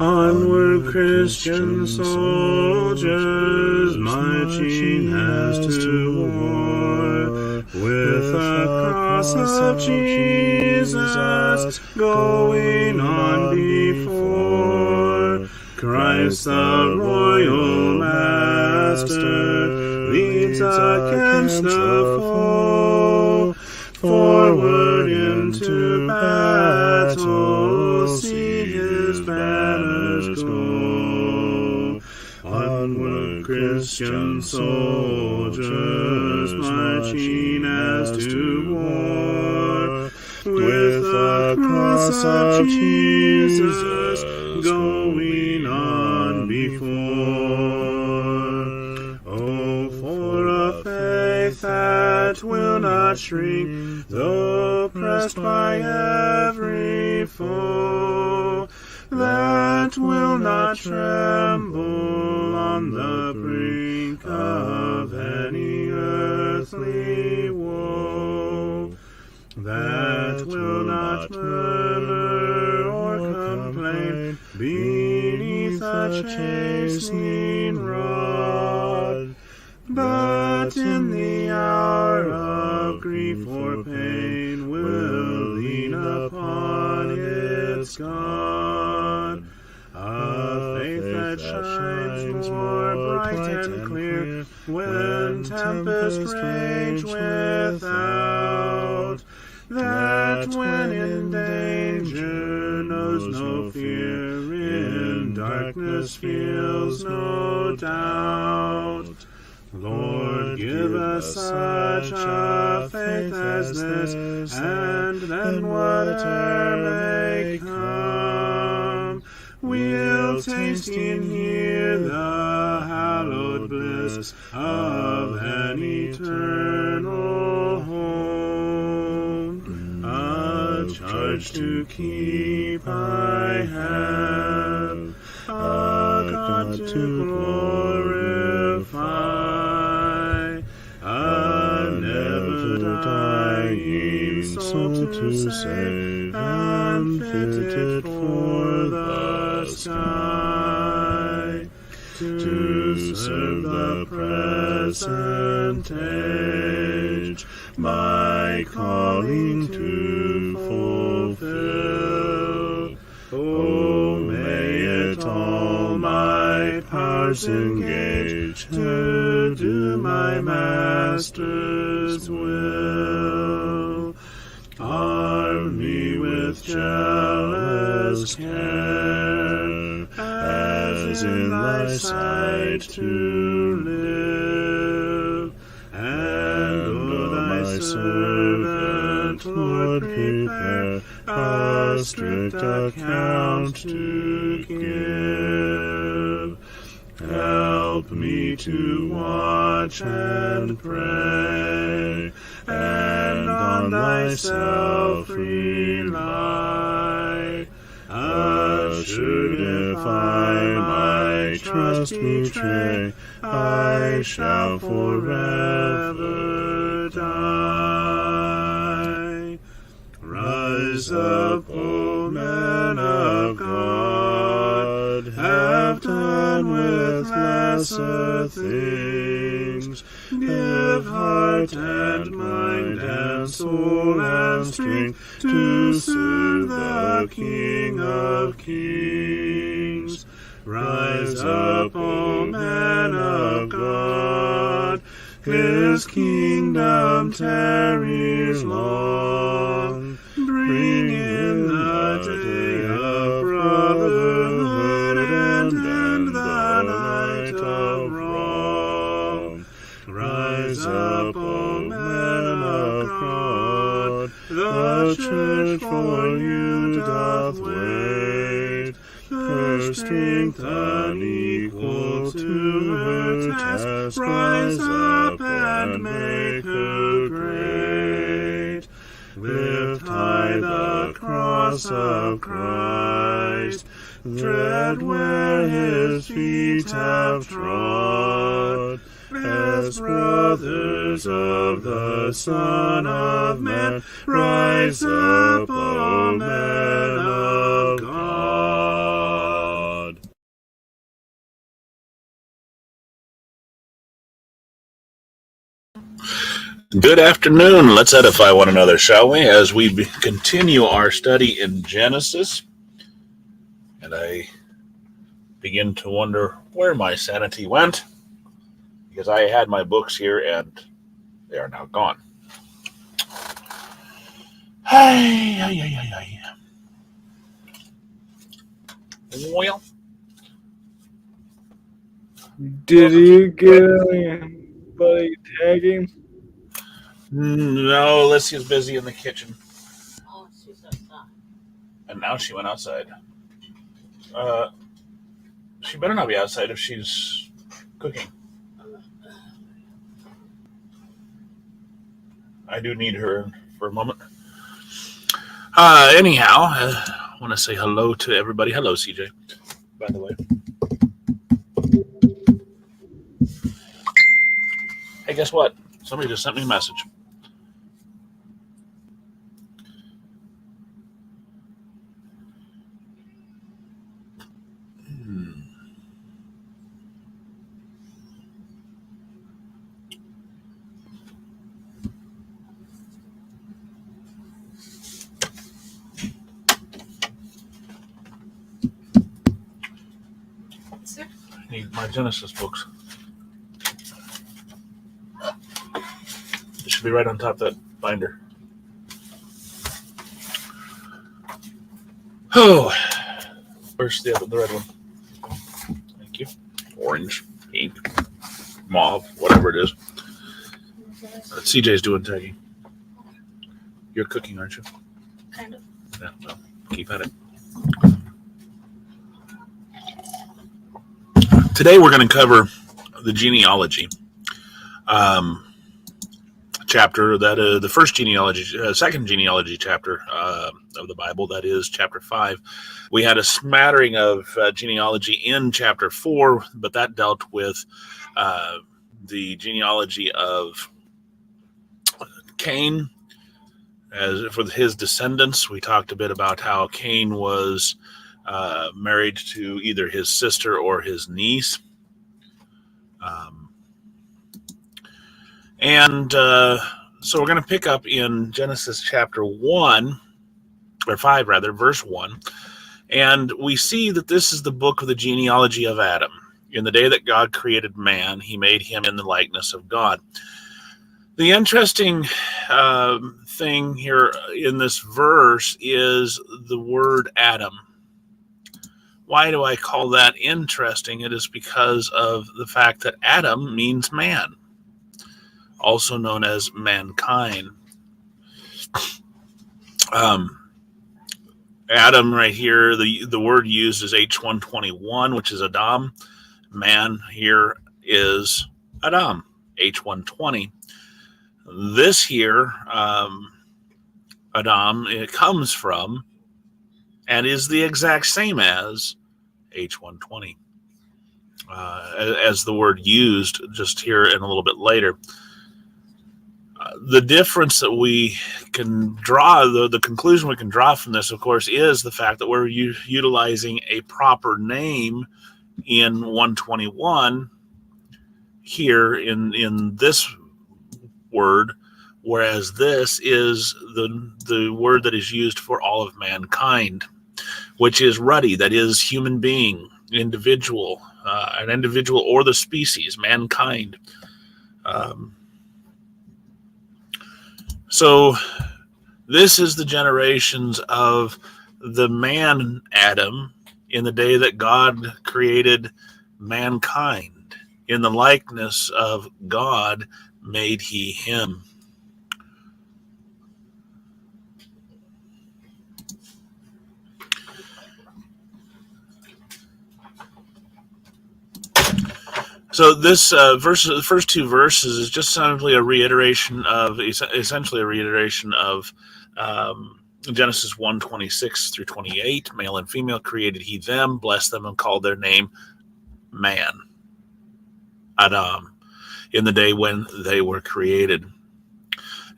Onward, Christian soldiers, marching as to war, with the cross of Jesus going on before. Christ the royal master leads against the foe. Forward into battle, see his banners go. Onward, Christian soldiers, marching as to war, with the cross of Jesus going on before. Oh, for a faith that will not shrink, though pressed by every foe, that will not tremble on the brink of any earthly woe, that will not murmur or complain beneath a chastening rod, but in the hour of grief or pain will lean upon its God. A faith that shines more bright and clear when tempests rage without, that when in danger knows no fear, in darkness feels no doubt. Lord, give us such a faith as this, and then whatever may come, we'll taste and hear the hallowed bliss of an eternal home. A charge to keep I have, a God to glorify, a never-dying soul to save, and fitted for the sky, to serve the present age, my calling to fulfill. Oh, may it all my powers engage to do my Master's will. Arm me with jealous care, as in thy sight to live, and O thy servant, Lord, prepare a strict account to give. Help me to watch and pray, and on thyself rely. Assured if I my trust betray, I shall forever die. Rise up, O men of God, have done with lesser things. Give heart and mind and soul and strength to serve the King of Kings. Rise up, O men of God, his kingdom tarries long. Bring in the day of brotherhood and end the night of wrong. Rise up, O men of God, the church for you doth wait. Her strength unequal to her task, rise up and make her great. Lift high the cross of Christ, tread where his feet have trod. As brothers of the Son of Man, rise up, O men of God. Good afternoon. Let's edify one another, shall we, as we continue our study in Genesis. And I begin to wonder where my sanity went, because I had my books here and they are now gone. Well, did you get anybody tagging? No, Alicia's busy in the kitchen. Oh, she's outside. And now she went outside. She better not be outside if she's cooking. I do need her for a moment. Anyhow, I want to say hello to everybody. Hello, CJ, by the way. Hey, guess what? Somebody just sent me a message. I need my Genesis books. It should be right on top of that binder. Oh, where's the red one? Thank you. Orange, pink, mauve, whatever it is. CJ's doing tagging. You're cooking, aren't you? Kind of. Yeah, well, keep at it. Today we're going to cover the genealogy chapter, that the first genealogy, second genealogy chapter of the Bible, that is chapter 5. We had a smattering of genealogy in chapter 4, but that dealt with the genealogy of Cain. As for his descendants, we talked a bit about how Cain was married to either his sister or his niece. So we're going to pick up in Genesis chapter 1, or 5 rather, verse 1. And we see that this is the book of the genealogy of Adam. In the day that God created man, he made him in the likeness of God. The interesting thing here in this verse is the word Adam. Why do I call that interesting? It is because of the fact that Adam means man, also known as mankind. Adam right here, the word used is H121, which is Adam. Man here is Adam, H120. This here, Adam, it comes from and is the exact same as H120, as the word used just here and a little bit later. The difference that we can draw, the conclusion we can draw from this, of course, is the fact that we're utilizing a proper name in 121 here in this word, whereas this is the word that is used for all of mankind, which is ruddy, that is human being, individual, an individual or the species, mankind. So this is the generations of the man Adam in the day that God created mankind. In the likeness of God made he him. So this the first two verses is just simply essentially a reiteration of Genesis 1:26 through 28. Male and female created he them, blessed them, and called their name man, Adam, in the day when they were created.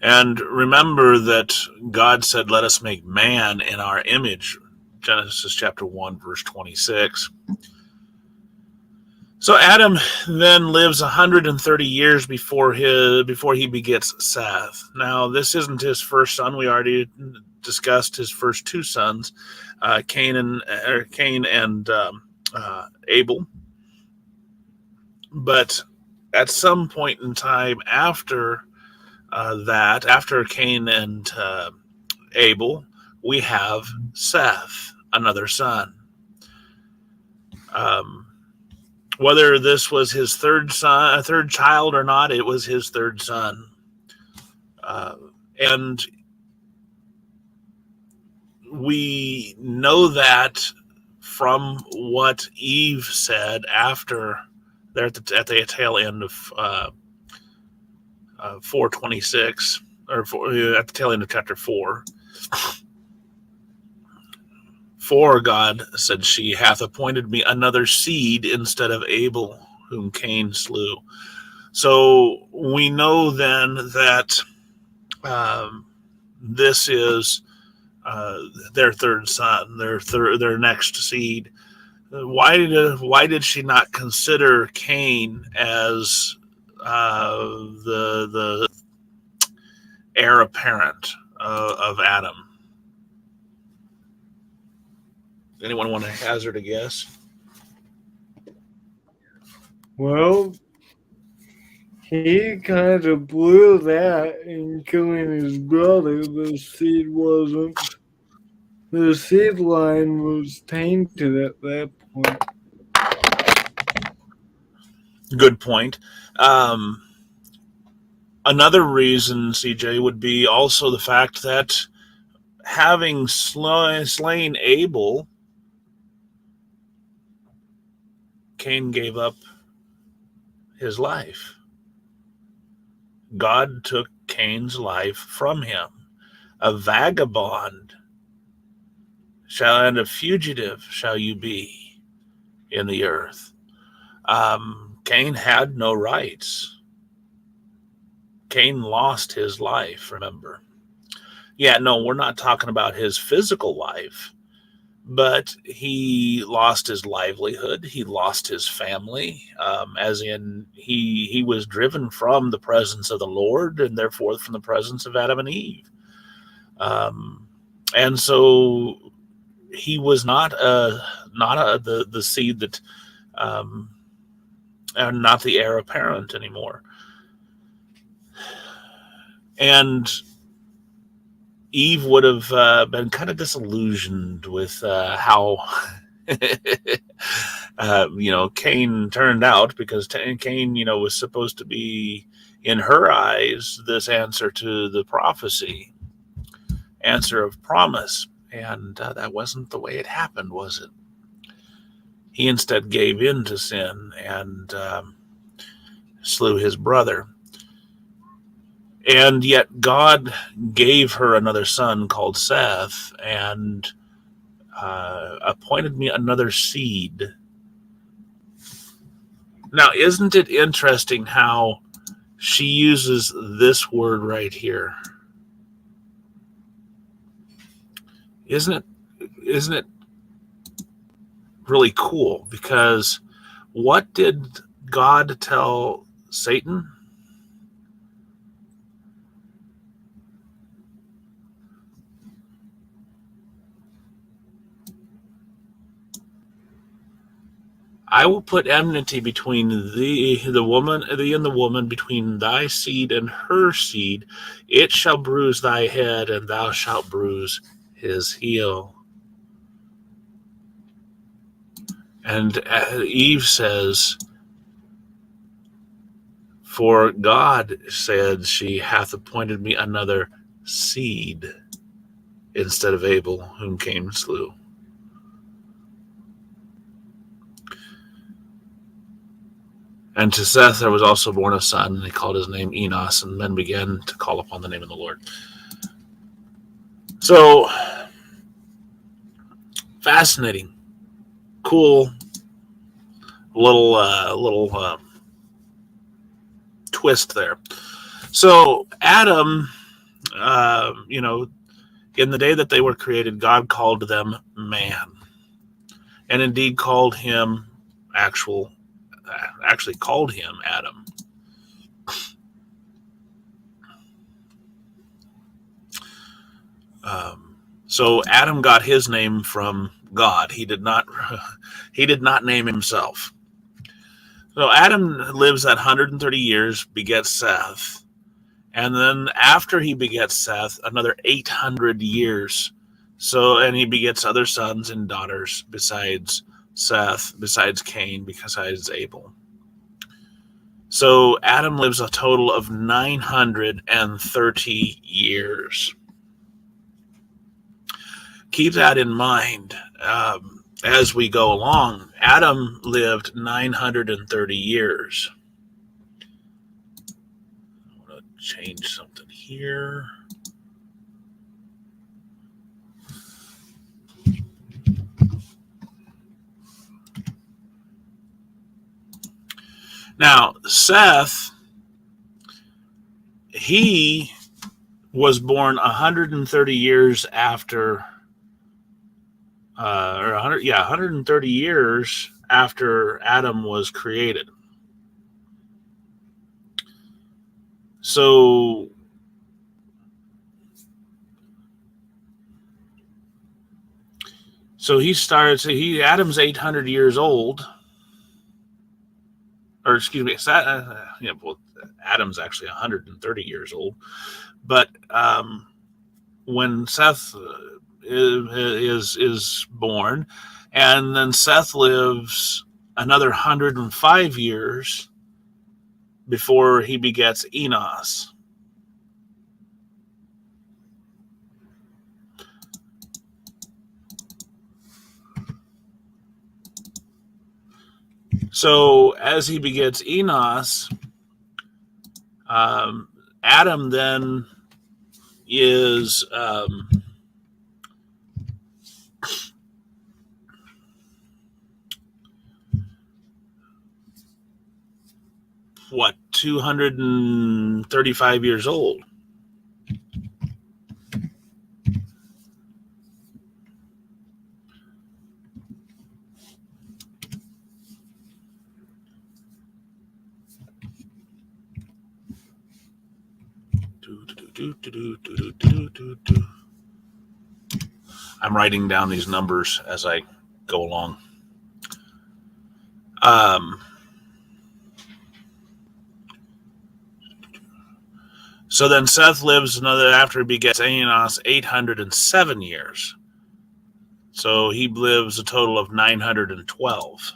And remember that God said, "Let us make man in our image." Genesis chapter 1, verse 26. So Adam then lives 130 years before he begets Seth. Now, this isn't his first son. We already discussed his first two sons, Cain and Abel. But at some point in time after after Cain and Abel, we have Seth, another son. Whether this was his third child or not, it was his third son. And we know that from what Eve said after they're at the tail end of 4:26, or at the tail end of chapter 4. For God, said she, hath appointed me another seed instead of Abel, whom Cain slew. So we know then that this is their third son, their next seed. Why did she not consider Cain as the heir apparent of Adam? Anyone want to hazard a guess? Well, he kind of blew that in killing his brother. The seed line was tainted at that point. Good point. Another reason, CJ, would be also the fact that having slain Abel, Cain gave up his life. God took Cain's life from him. A vagabond and a fugitive shall you be in the earth. Cain had no rights. Cain lost his life, remember. Yeah, no, we're not talking about his physical life, but he lost his livelihood. He lost his family, as in he was driven from the presence of the Lord, and therefore from the presence of Adam and Eve. And so he was not the seed that, and not the heir apparent anymore. And Eve would have been kind of disillusioned with how Cain turned out, because Cain, was supposed to be, in her eyes, this answer to the prophecy, answer of promise, and that wasn't the way it happened, was it? He instead gave in to sin and slew his brother. And yet God gave her another son called Seth, and appointed me another seed. Now, isn't it interesting how she uses this word right here? Isn't it really cool? Because what did God tell Satan? I will put enmity between thee and the woman, between thy seed and her seed. It shall bruise thy head, and thou shalt bruise his heel. And Eve says, for God, said she, hath appointed me another seed instead of Abel, whom Cain slew. And to Seth there was also born a son, and he called his name Enos, and men began to call upon the name of the Lord. So, fascinating, cool, little twist there. So Adam, in the day that they were created, God called them man, and indeed called him actual actually called him Adam. So Adam got his name from God. He did not name himself. So Adam lives that 130 years, begets Seth. And then after he begets Seth, another 800 years. So, and he begets other sons and daughters besides Seth, besides Cain, besides Abel. So Adam lives a total of 930 years. Keep that in mind as we go along. Adam lived 930 years. I want to change something here. Now, Seth, he was born 130 years after, 130 years after Adam was created. So Adam's 800 years old. Or excuse me, Adam's actually 130 years old. But when Seth is born, and then Seth lives another 105 years before he begets Enos. So as he begets Enos, Adam then is 235 years old. I'm writing down these numbers as I go along. So then Seth lives after he begets Enos, 807 years. So he lives a total of 912.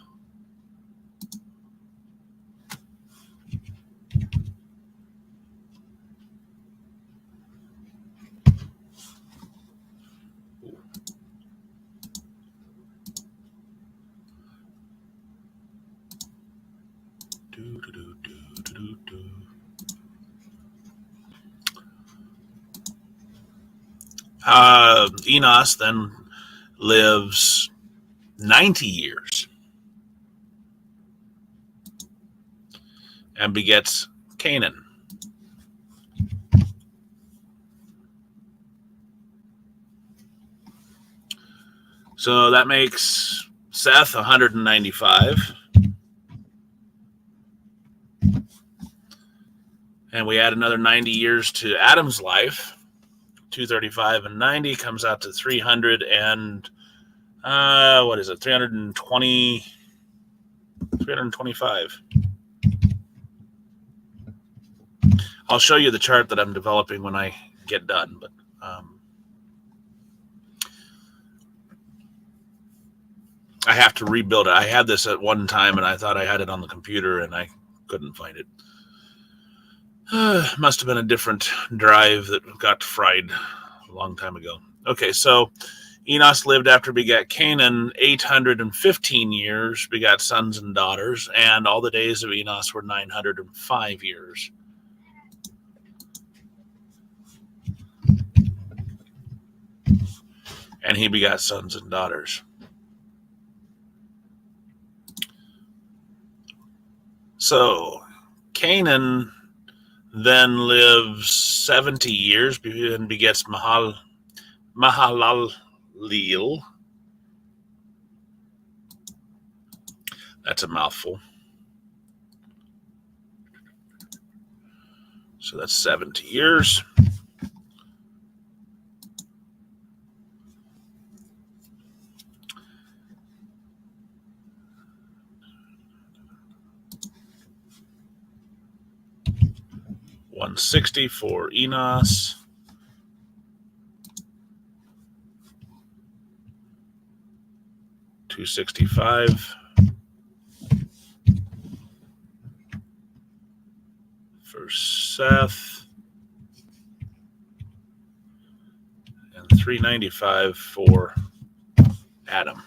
Enos then lives 90 years and begets Canaan. So that makes Seth 195. And we add another 90 years to Adam's life. 235 and 90 comes out to 300 and 325. I'll show you the chart that I'm developing when I get done, but I have to rebuild it. I had this at one time and I thought I had it on the computer and I couldn't find it. Must have been a different drive that got fried a long time ago. Okay, so Enos lived after begat Canaan 815 years, begat sons and daughters, and all the days of Enos were 905 years. And he begat sons and daughters. So Canaan then lives 70 years and begets Mahalalel. That's a mouthful. So that's 70 years. $160 for Enos. $265 for Seth, and $395 for Adam.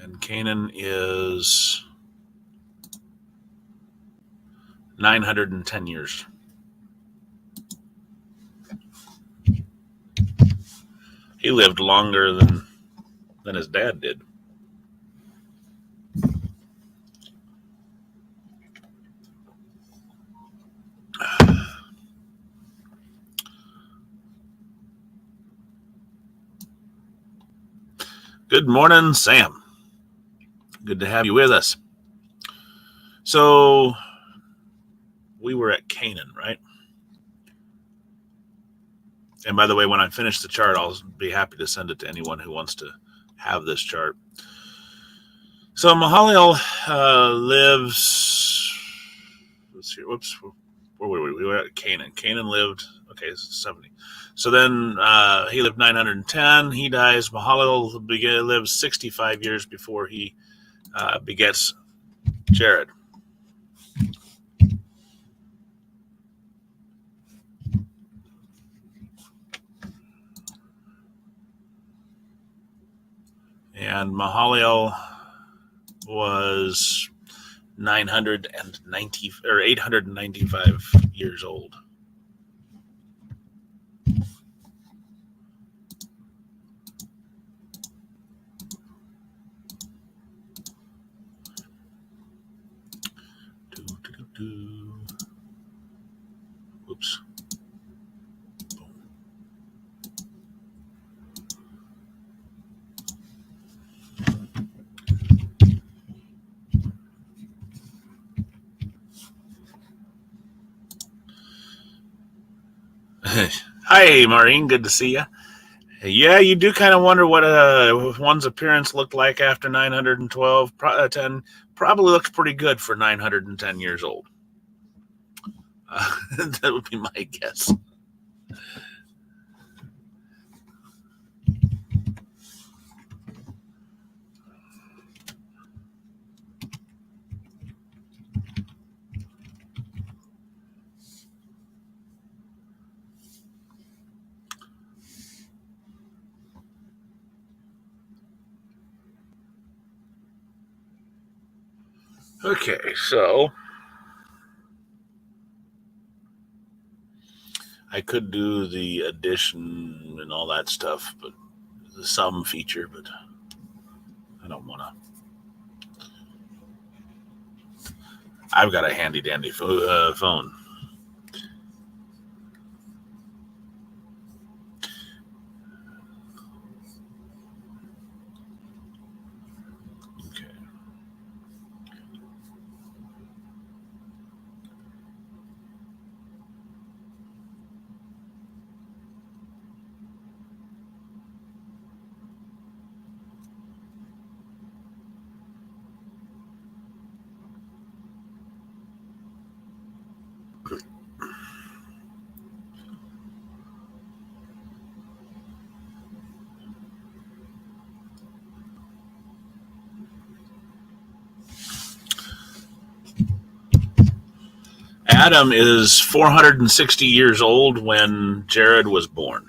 And Canaan is 910 years. He lived longer than his dad did. Good morning, Sam. Good to have you with us. So we were at Canaan, right? And by the way, when I finish the chart, I'll be happy to send it to anyone who wants to have this chart. So Mahaliel lives, let's see, whoops, where were we? We were at Canaan. Canaan lived, okay, 70. So then he lived 910. He dies. Mahaliel lives 65 years before he begets Jared. And Mahaliel was 990 or 895 years old. Whoops. Hi, Maureen. Good to see you. Yeah, you do kind of wonder what one's appearance looked like after 912. 10 probably looks pretty good for 910 years old. That would be my guess. Okay, so I could do the addition and all that stuff, but the sum feature, but I don't want to. I've got a handy dandy phone. Okay. Adam is 460 years old when Jared was born.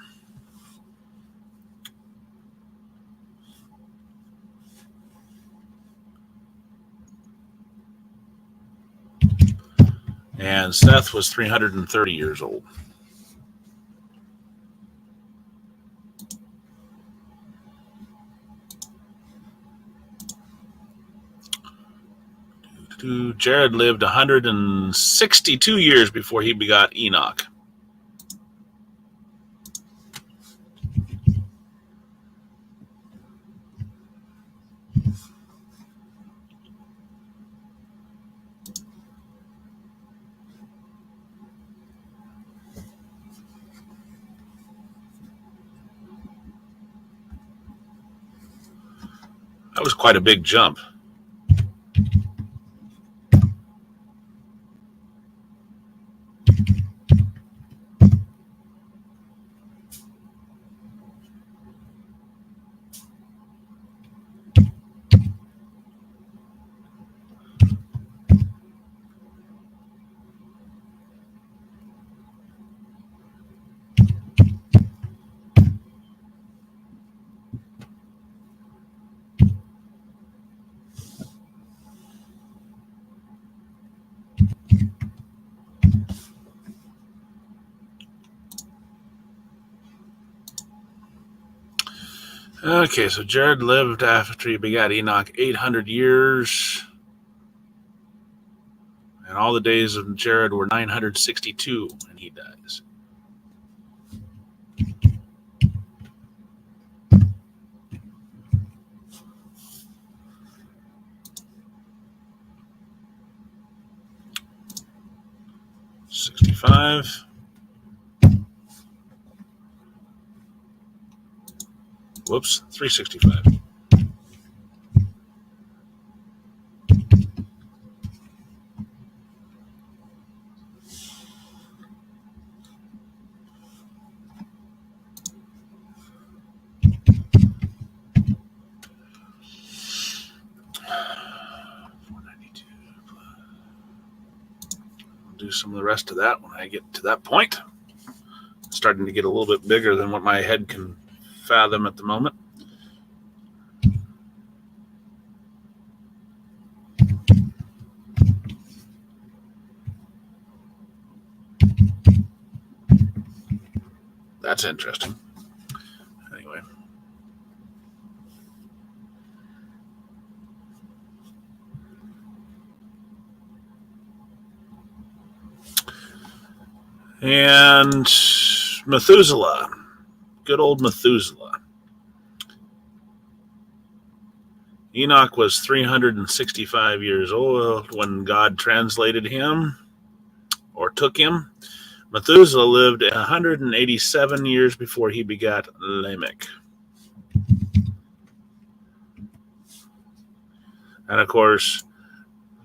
And Seth was 330 years old. Jared lived 162 years before he begot Enoch. That was quite a big jump. Okay, so Jared lived after he begat Enoch 800 years, and all the days of Jared were 962, and he dies. $65. Whoops, 365. Do some of the rest of that when I get to that point. It's starting to get a little bit bigger than what my head can fathom at the moment. That's interesting. Anyway. And Methuselah. Good old Methuselah. Enoch was 365 years old when God translated him or took him. Methuselah lived 187 years before he begat Lamech. And of course,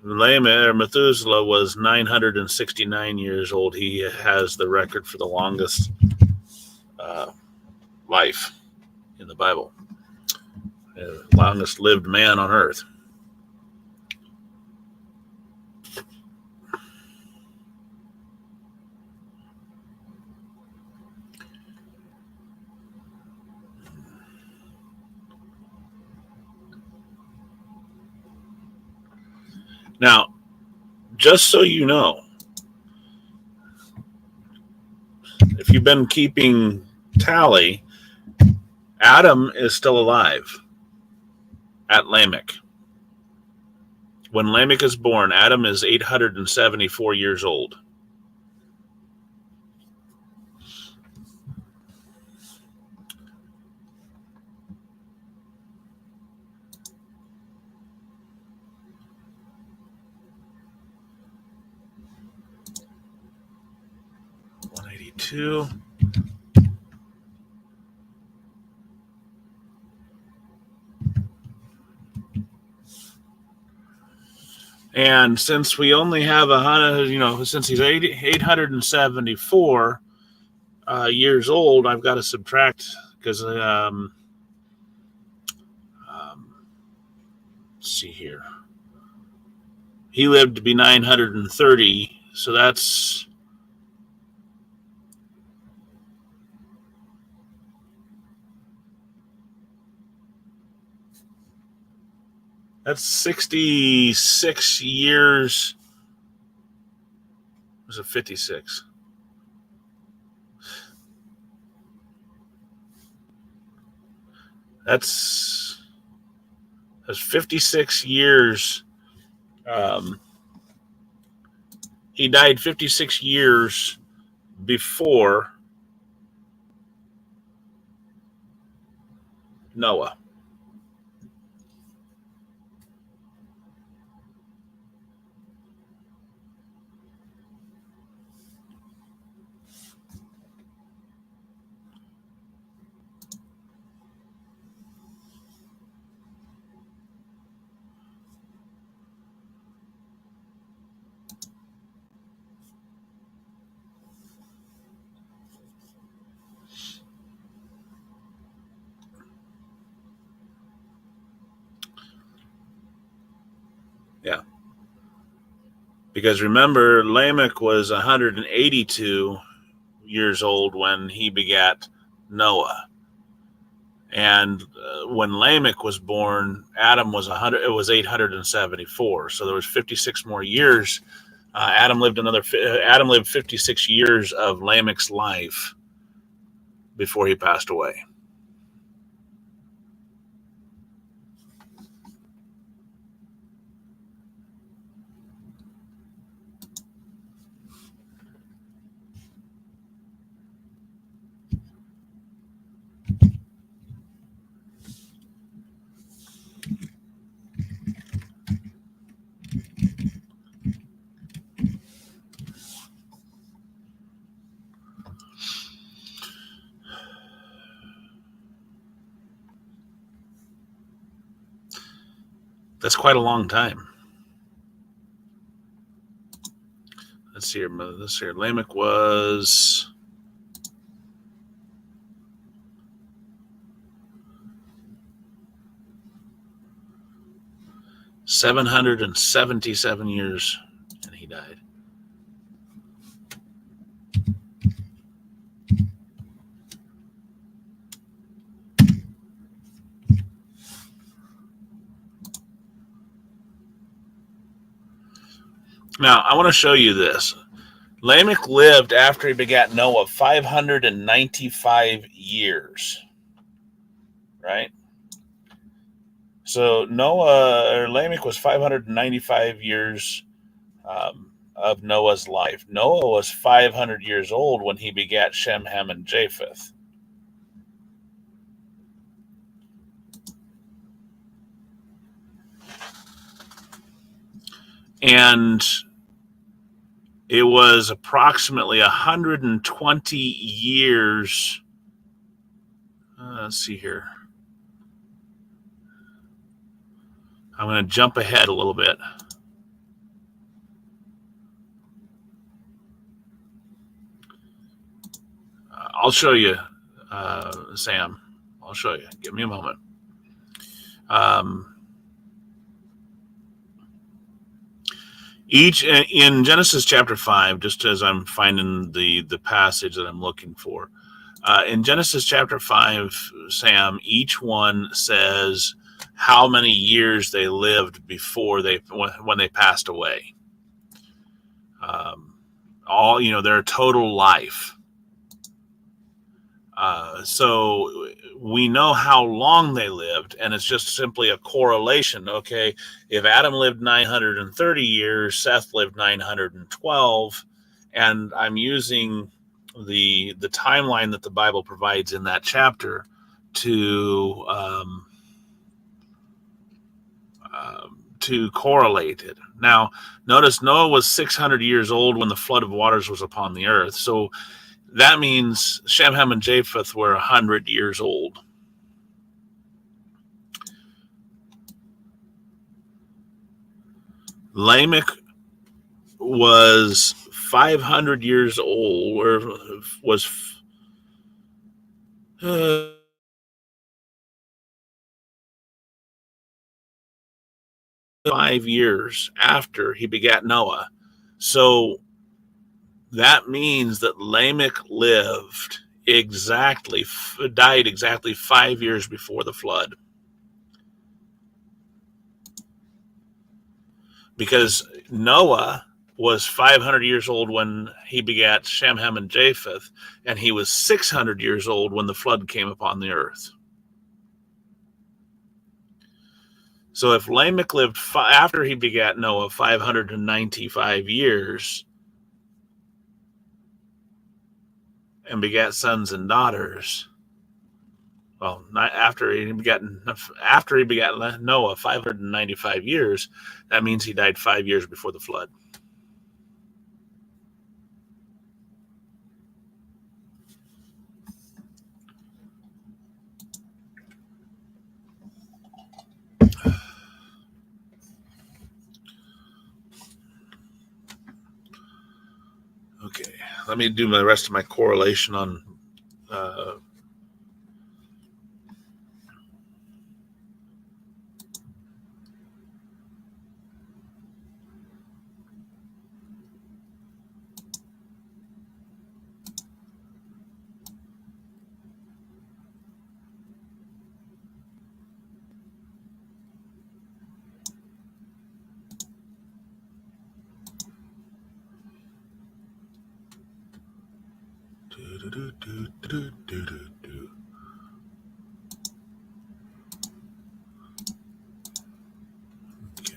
Methuselah was 969 years old. He has the record for the longest life in the Bible. Longest lived man on earth. Now, just so you know, if you've been keeping tally, Adam is still alive at Lamech. When Lamech is born, Adam is 874 years old. Two. And since we only have since he's 874 years old, I've got to subtract because let's see here. He lived to be 930, so that's 66 years. Was it 56? That's 56 years. He died 56 years before Noah. Yeah. Because remember, Lamech was 182 years old when he begat Noah. And when Lamech was born, Adam was 100. It was 874. So there was 56 more years. Adam lived 56 years of Lamech's life before he passed away. That's quite a long time. Let's see here. Lamech was 777 years, and he died. Now, I want to show you this. Lamech lived after he begat Noah 595 years, right? So Lamech was 595 years of Noah's life. Noah was 500 years old when he begat Shem, Ham, and Japheth. And it was approximately 120 years. Let's see here. I'm going to jump ahead a little bit. I'll show you, Sam. I'll show you. Give me a moment. In Genesis chapter 5, just as I'm finding the passage that I'm looking for, in Genesis chapter 5, Sam, each one says how many years they lived before when they passed away. Their total life. So we know how long they lived, and it's just simply a correlation. Okay, if Adam lived 930 years, Seth lived 912, and I'm using the timeline that the Bible provides in that chapter to correlate it. Now, notice Noah was 600 years old when the flood of waters was upon the earth. So that means Shem, Ham, and Japheth were 100 years old. Lamech was 500 years old, or was 5 years after he begat Noah. So that means that Lamech died exactly 5 years before the flood. Because Noah was 500 years old when he begat Shem, Ham, and Japheth, and he was 600 years old when the flood came upon the earth. So if Lamech lived after he begat Noah 595 years and begat sons and daughters, well, not after he begat Noah 595 years, that means he died 5 years before the flood. Okay, let me do the rest of my correlation on Okay.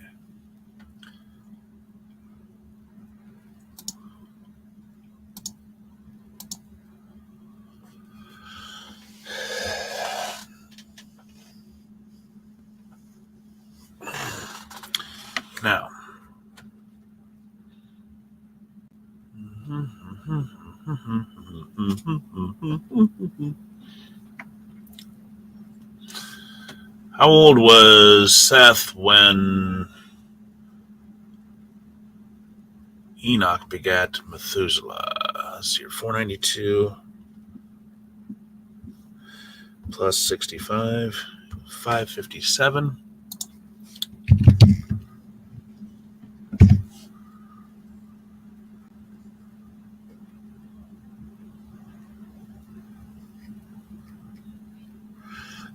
Now. How old was Seth when Enoch begat Methuselah? Let's see here, 492 plus 65, 557.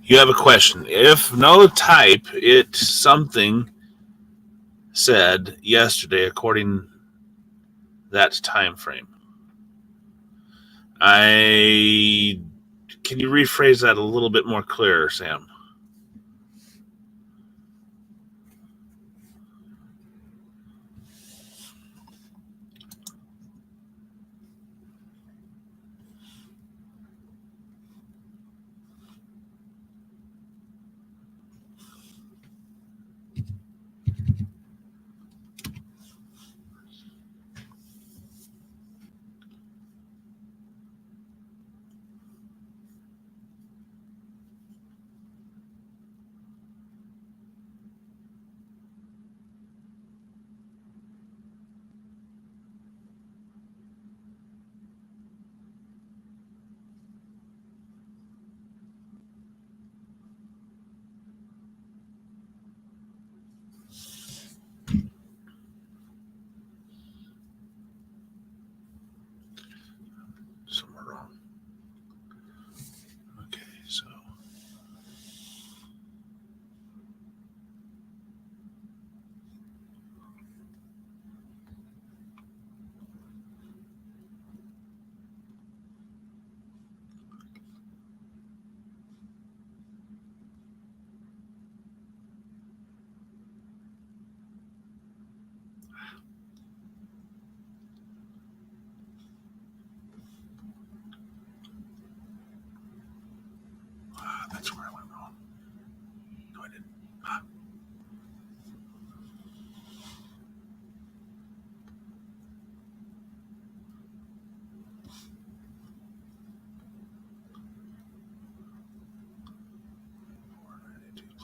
You have a question. If no type, it something said yesterday according that time frame. Can you rephrase that a little bit more clearer, Sam? Somewhere wrong. Okay, so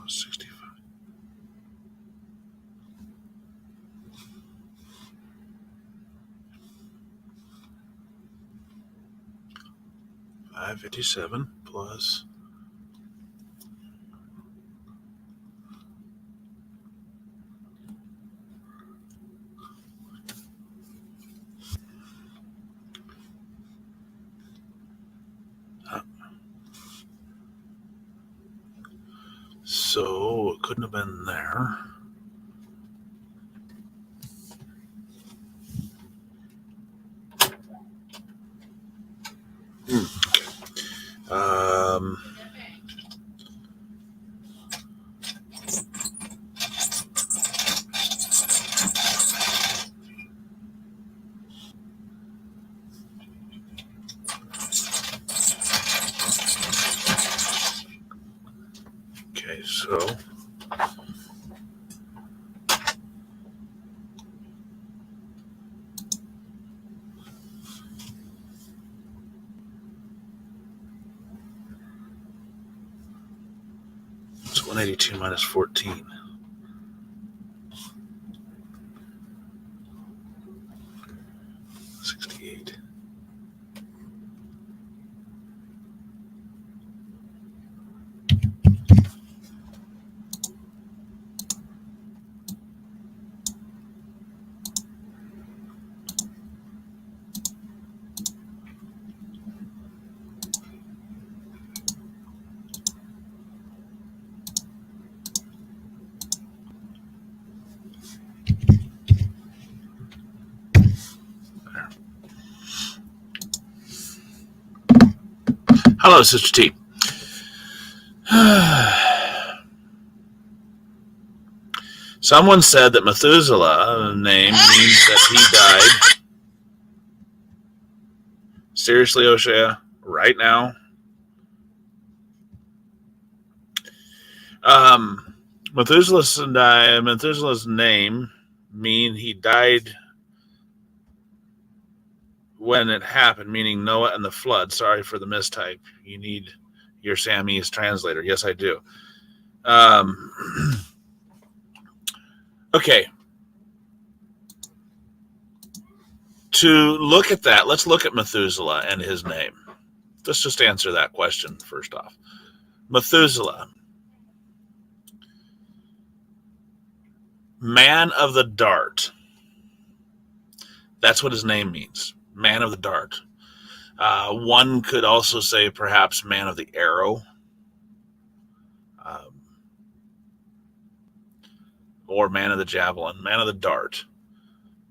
65. 557 plus. So it couldn't have been there. Okay, so it's 182 minus 14. 68. Hello, Sister T. Someone said that Methuselah name means that he died. Seriously, O'Shea? Right now? Methuselah's name mean he died when it happened, meaning Noah and the flood. Sorry for the mistype. You need your Samese translator. Yes, I do. Okay. To look at that, let's look at Methuselah and his name. Let's just answer that question first off. Methuselah, man of the dart. That's what his name means, man of the dart. One could also say perhaps man of the arrow, or man of the javelin, man of the dart.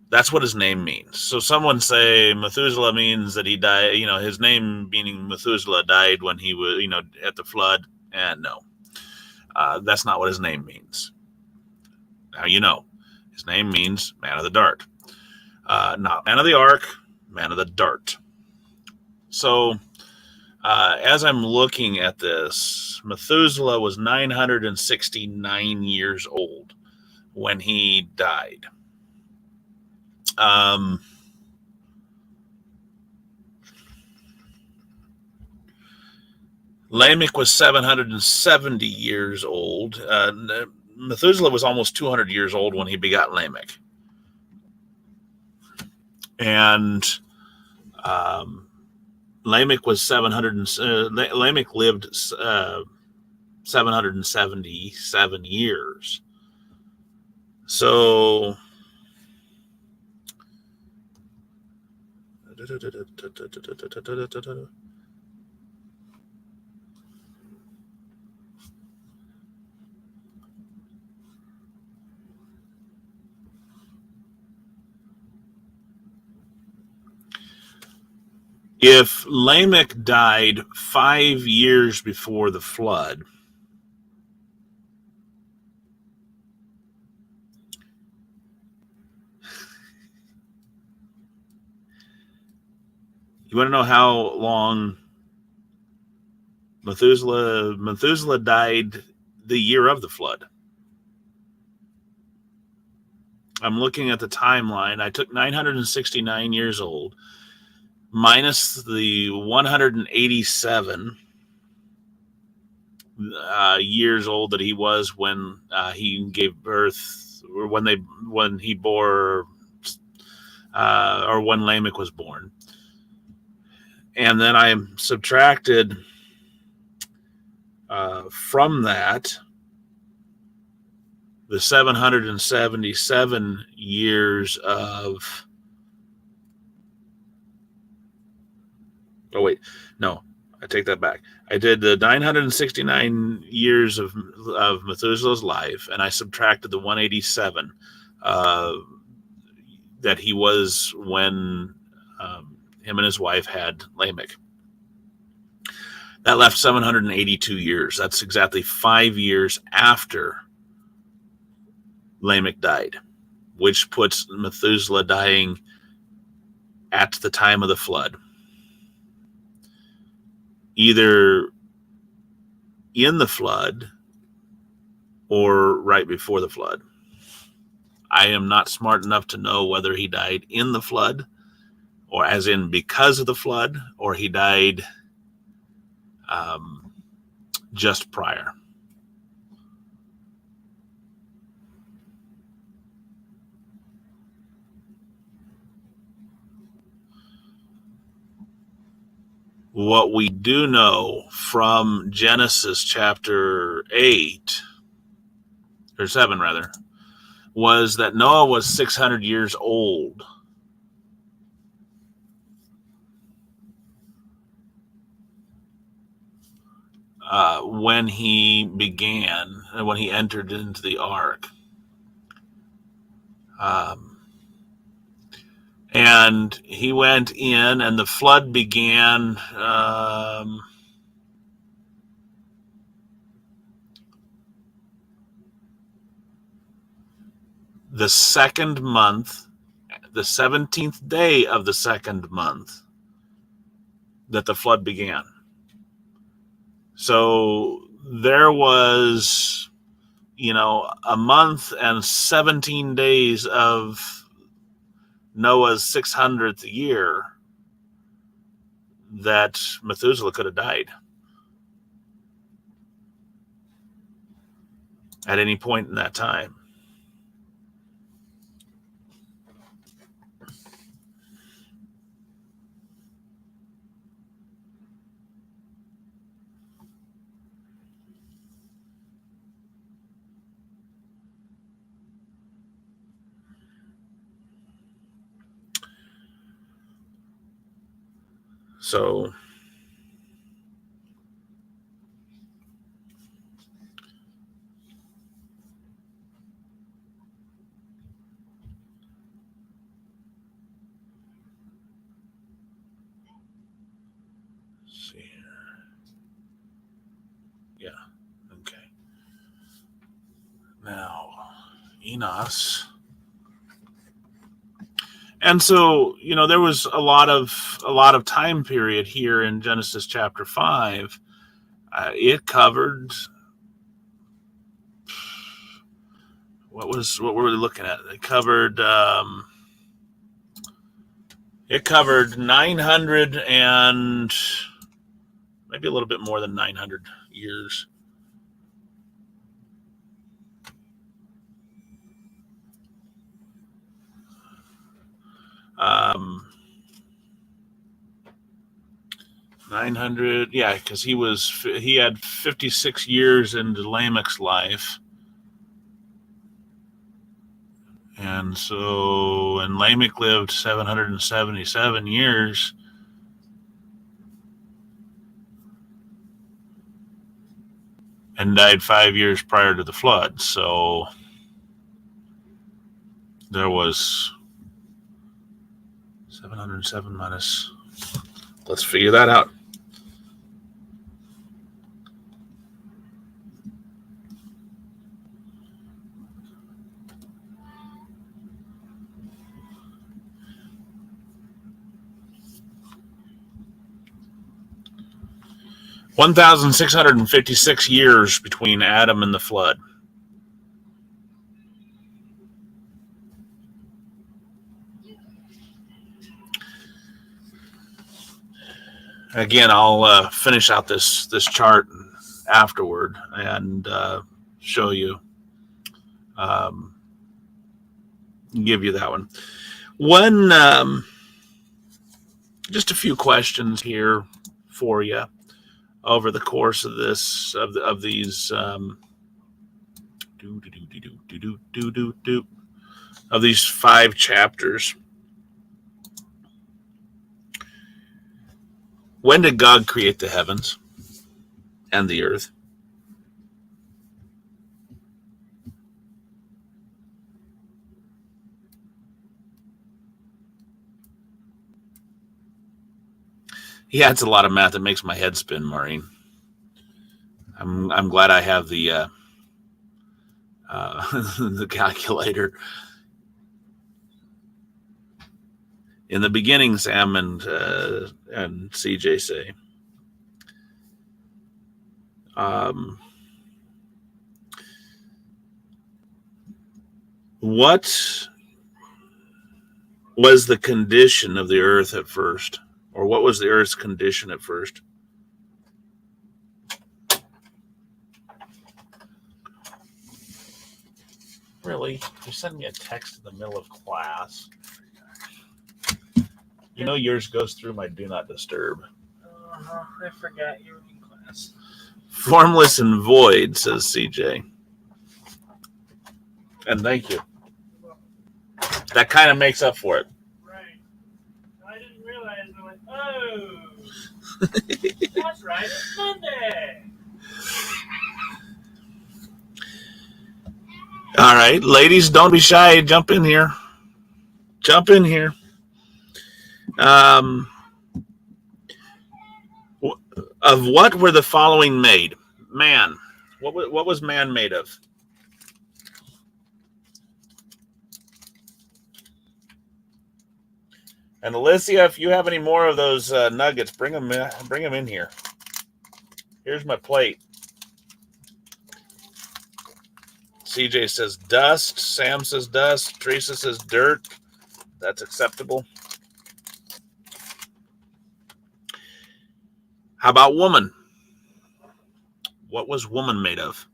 That's what his name means. So someone say Methuselah means that he died, his name meaning Methuselah died when he was, at the flood. And no, that's not what his name means. Now his name means man of the dart. Not man of the ark, man of the dart. So as I'm looking at this, Methuselah was 969 years old when he died. Lamech was 770 years old. Methuselah was almost 200 years old when he begot Lamech. And Lamech was Lamech lived 777 years. So if Lamech died 5 years before the flood, you want to know how long Methuselah died the year of the flood? I'm looking at the timeline. I took 969 years old minus the 187 years old that he was when he gave birth, or when he bore, or when Lamech was born. And then I subtracted from that the 777 years of... Oh, wait. No, I take that back. I did the 969 years of Methuselah's life, and I subtracted the 187 that he was when him and his wife had Lamech. That left 782 years. That's exactly 5 years after Lamech died, which puts Methuselah dying at the time of the flood, either in the flood or right before the flood. I am not smart enough to know whether he died in the flood, or as in because of the flood, or he died just prior. What we do know from Genesis chapter 8, or 7 rather, was that Noah was 600 years old when he entered into the ark. And he went in, and the flood began the second month, the 17th day of the second month, that the flood began. So there was, a month and 17 days of Noah's 600th year that Methuselah could have died at any point in that time. So let's see here. Yeah, okay. Now, Enos. And so, there was a lot of time period here in Genesis chapter 5. It covered what were we looking at? It covered 900 and maybe a little bit more than 900 years. Um, 900, yeah, because he had 56 years into Lamech's life. And Lamech lived 777 years. And died 5 years prior to the flood. So there was 707 minus. Let's figure that out. $1,656 years between Adam and the flood. Again, I'll finish out this chart afterward and show you, give you that one. Just a few questions here for you over the course of this of these of these 5 chapters. When did God create the heavens and the earth? Yeah, it's a lot of math. It makes my head spin, Maureen. I'm glad I have the the calculator. In the beginning, Sam and CJ say, what was the condition of the earth at first? Or what was the earth's condition at first? Really? You send me a text in the middle of class? You know yours goes through my do not disturb. I forgot you were in class. Formless and void, says CJ. And thank you. That kind of makes up for it. Right. I didn't realize. I went, oh, that's right. It's Monday. All right, ladies, don't be shy. Jump in here. Jump in here. Of what were the following made? Man. What was man made of? And Alicia, if you have any more of those nuggets, bring them in here. Here's my plate. CJ says dust. Sam says dust. Teresa says dirt. That's acceptable. How about woman? What was woman made of?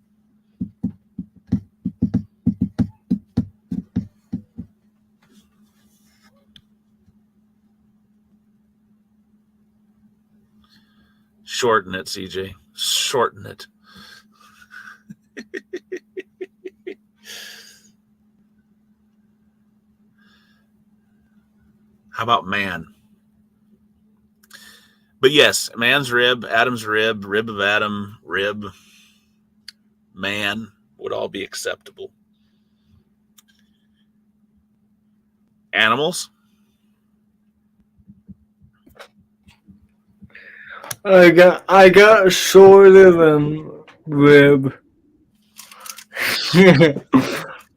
Shorten it, CJ. Shorten it. How about man? But yes, man's rib, Adam's rib, rib of Adam, rib, man would all be acceptable. Animals? I got shorter than rib.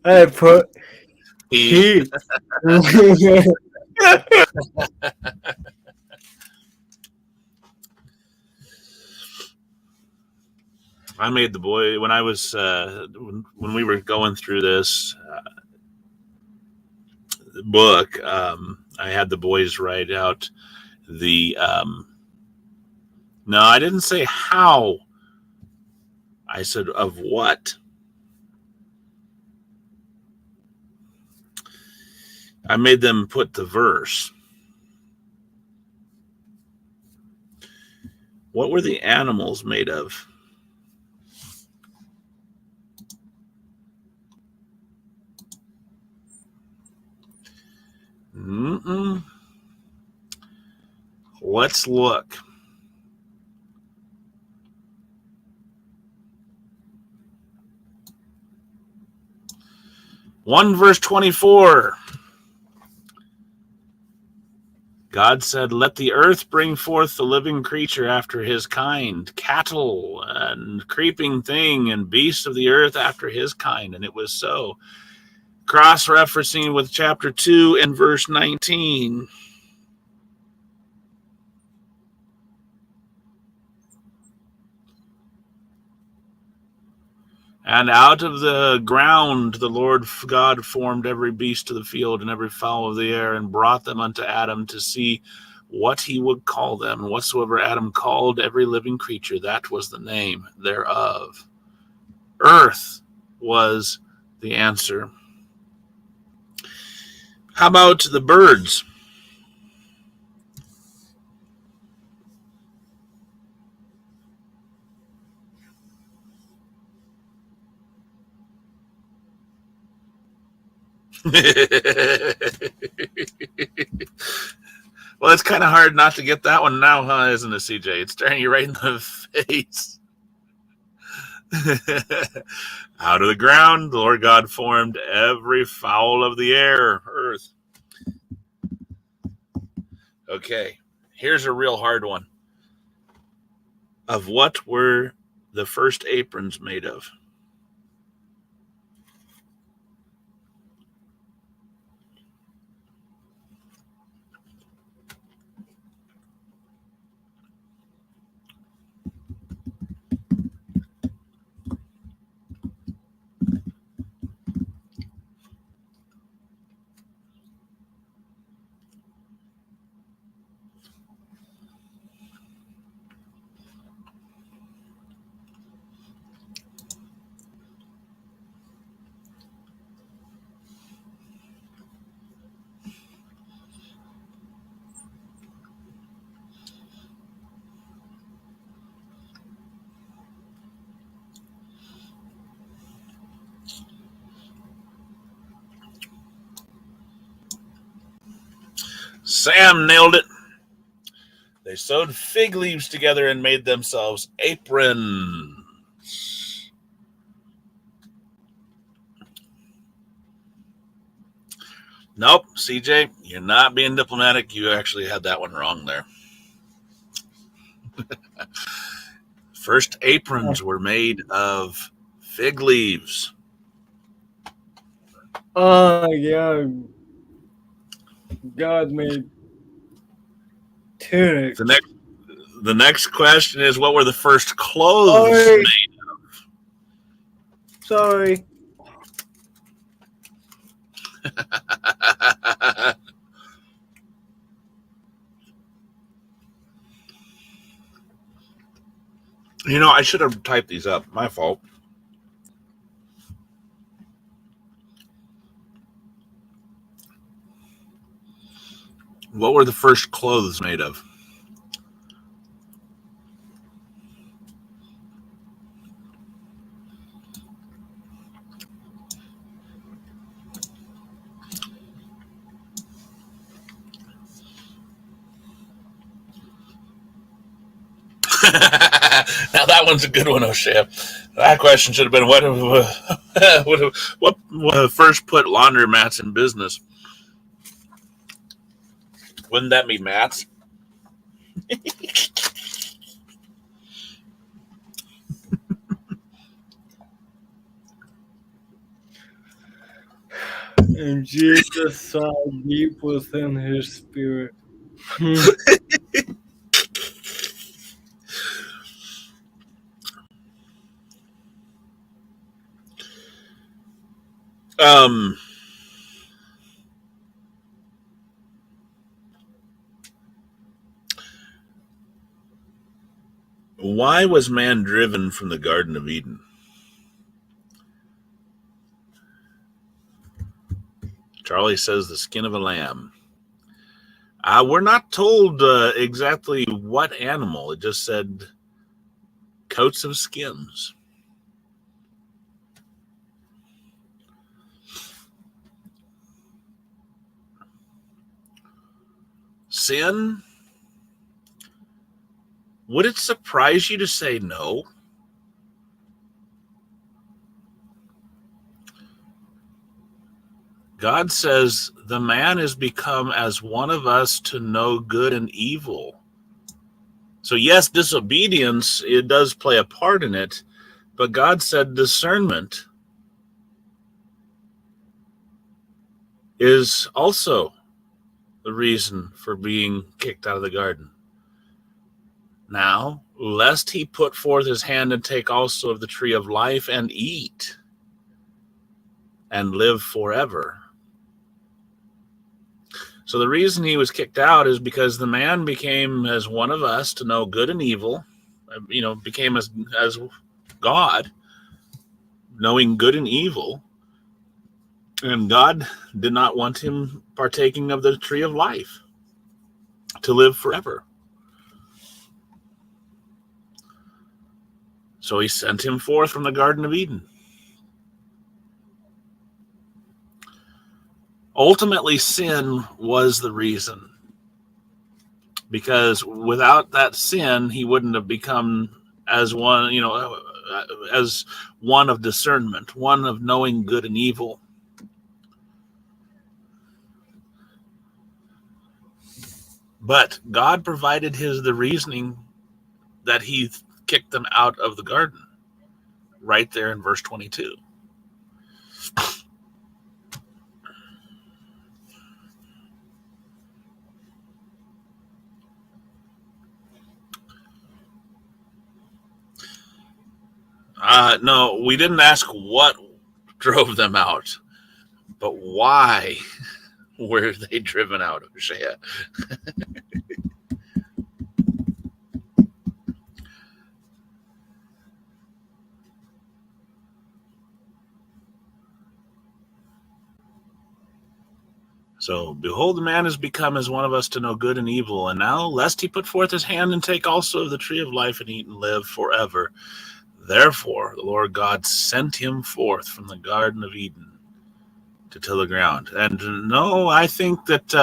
I put heat. I made the boy when I was when we were going through this book. I had the boys write out the. No, I didn't say how. I said of what. I made them put the verse. What were the animals made of? Let's look. Verse 24. God said, let the earth bring forth the living creature after his kind, cattle and creeping thing and beasts of the earth after his kind. And it was so. Cross-referencing with chapter 2 and verse 19. And out of the ground the Lord God formed every beast of the field and every fowl of the air and brought them unto Adam to see what he would call them. And whatsoever Adam called every living creature, that was the name thereof. Earth was the answer. How about the birds? Well, it's kind of hard not to get that one now, huh? Isn't it, CJ? It's staring you right in the face. Out of the ground, the Lord God formed every fowl of the air, earth. Okay, here's a real hard one. Of what were the first aprons made of? Sam nailed it. They sewed fig leaves together and made themselves aprons. Nope, CJ, you're not being diplomatic. You actually had that one wrong there. First aprons were made of fig leaves. Yeah. God made tunic. The next question is, what were the first clothes Sorry. made? Sorry. You know, I should have typed these up. My fault. What were the first clothes made of? Now that one's a good one, O'Shea. That question should have been, what first put laundromats in business? Wouldn't that be mats? And Jesus saw deep within his spirit. Why was man driven from the Garden of Eden? Charlie says the skin of a lamb. We're not told exactly what animal. It just said coats of skins. Sin? Would it surprise you to say no? God says the man has become as one of us to know good and evil. So yes, disobedience, it does play a part in it, but God said discernment is also the reason for being kicked out of the garden. Now, lest he put forth his hand and take also of the tree of life and eat and live forever. So the reason he was kicked out is because the man became as one of us to know good and evil, became as God, knowing good and evil. And God did not want him partaking of the tree of life to live forever. So he sent him forth from the Garden of Eden. Ultimately, sin was the reason. Because without that sin, he wouldn't have become as one, as one of discernment, one of knowing good and evil. But God provided the reasoning that he kicked them out of the garden, right there in verse 22. No, we didn't ask what drove them out, but why were they driven out of Shea? So, behold, the man has become as one of us to know good and evil. And now, lest he put forth his hand and take also of the tree of life and eat and live forever. Therefore, the Lord God sent him forth from the Garden of Eden to till the ground. And no, I think that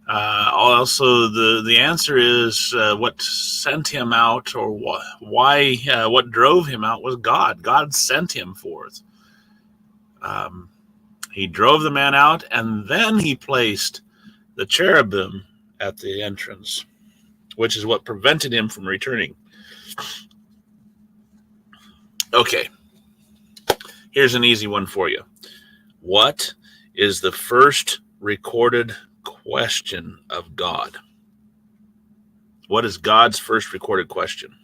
also the answer is what sent him out, or what drove him out was God. God sent him forth. He drove the man out, and then he placed the cherubim at the entrance, which is what prevented him from returning. Okay, here's an easy one for you. What is the first recorded question of God? What is God's first recorded question?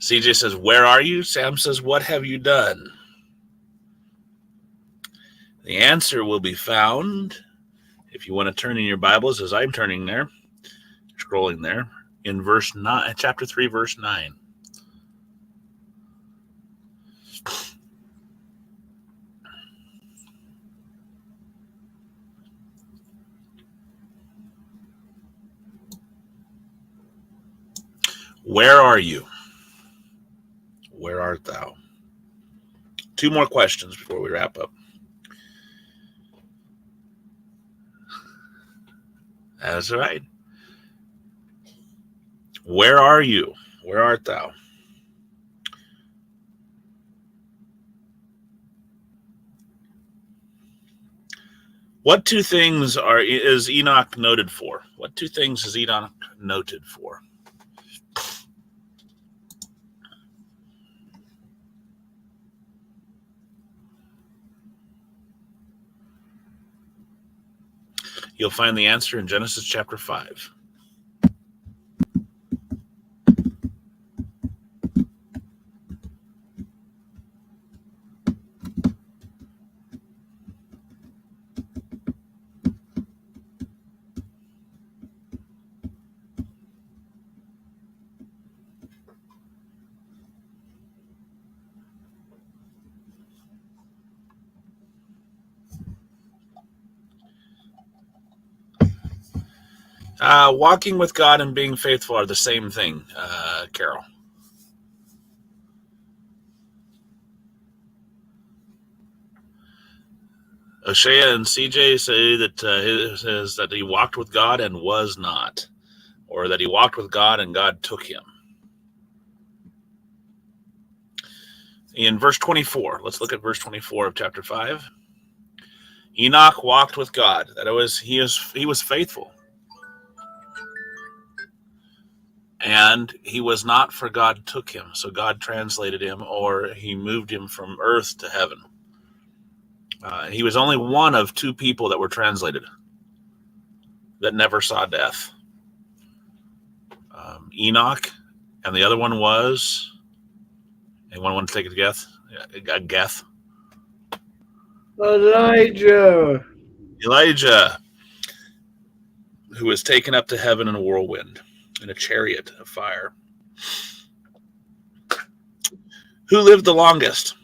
CJ says, "Where are you?" Sam says, "What have you done?" The answer will be found, if you want to turn in your Bibles, as I'm turning there, scrolling there, in verse 9, chapter 3, verse 9. Where are you? Where art thou? 2 more questions before we wrap up. That's right. Where are you? Where art thou? What 2 things is Enoch noted for? What 2 things is Enoch noted for? You'll find the answer in Genesis chapter 5. Walking with God and being faithful are the same thing, Carol. O'Shea and CJ say that says that he walked with God and was not, or that he walked with God and God took him. In verse 24, let's look at verse 24 of chapter 5. Enoch walked with God. That was he was faithful. And he was not, for God took him. So God translated him, or he moved him from earth to heaven. He was only one of 2 people that were translated that never saw death. Enoch, and the other one was, anyone want to take a guess? A guess? Elijah, who was taken up to heaven in a whirlwind, in a chariot of fire. Who lived the longest?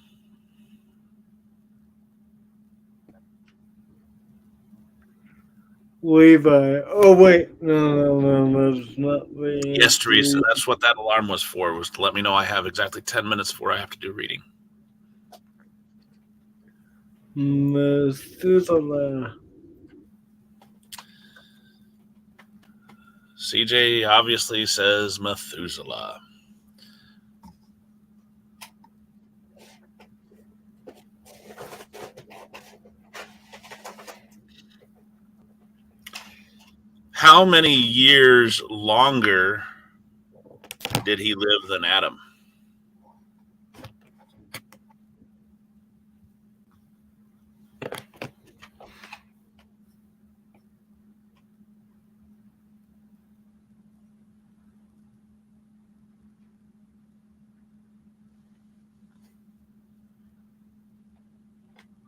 Levi. Oh wait, no, that's not the Yes, Teresa, that's what that alarm was for, was to let me know I have exactly 10 minutes before I have to do reading. Methuselah. CJ obviously says Methuselah. How many years longer did he live than Adam?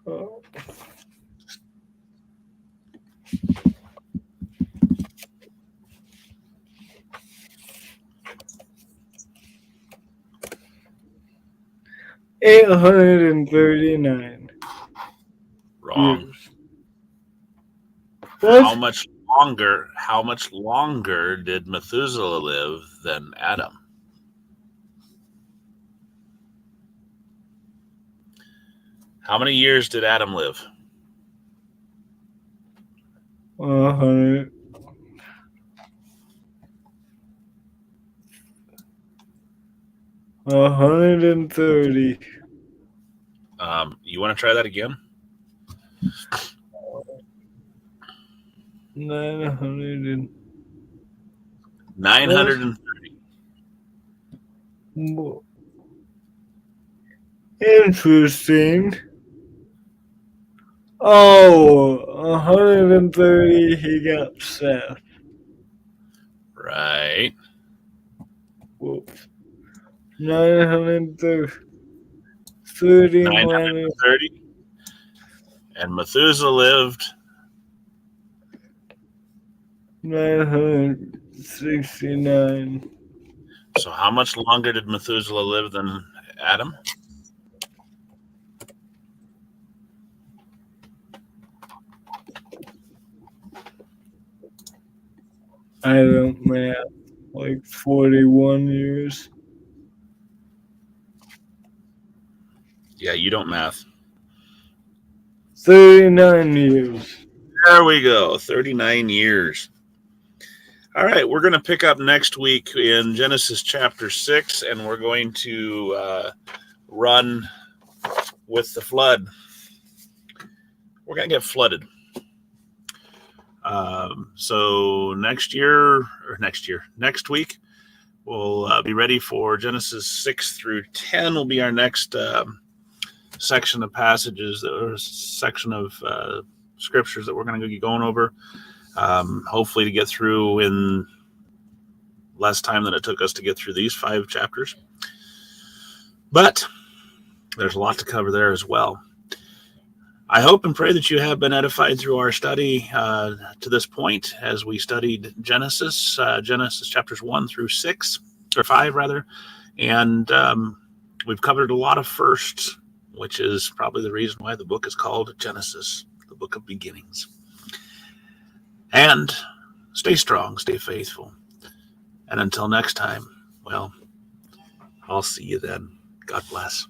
Oh. $839. Wrong. Years. How What? much longer did Methuselah live than Adam? How many years did Adam live? 100. 130. You want to try that again? 900 and 930. interesting. Oh, 130 he got south. Right. Whoops. 930 minus 930. And Methuselah lived 969. So how much longer did Methuselah live than Adam? I don't math. Like 41 years. Yeah, you don't math. 39 years. There we go. 39 years. All right, we're going to pick up next week in Genesis chapter 6, and we're going to run with the flood. We're going to get flooded. So next week, we'll be ready for Genesis 6 through 10 will be our next section of passages, or section of scriptures that we're going to be going over. Hopefully to get through in less time than it took us to get through these 5 chapters. But there's a lot to cover there as well. I hope and pray that you have been edified through our study to this point as we studied Genesis chapters 1 through 6, or 5 rather. And we've covered a lot of firsts, which is probably the reason why the book is called Genesis, the book of beginnings. And stay strong, stay faithful. And until next time, well, I'll see you then. God bless.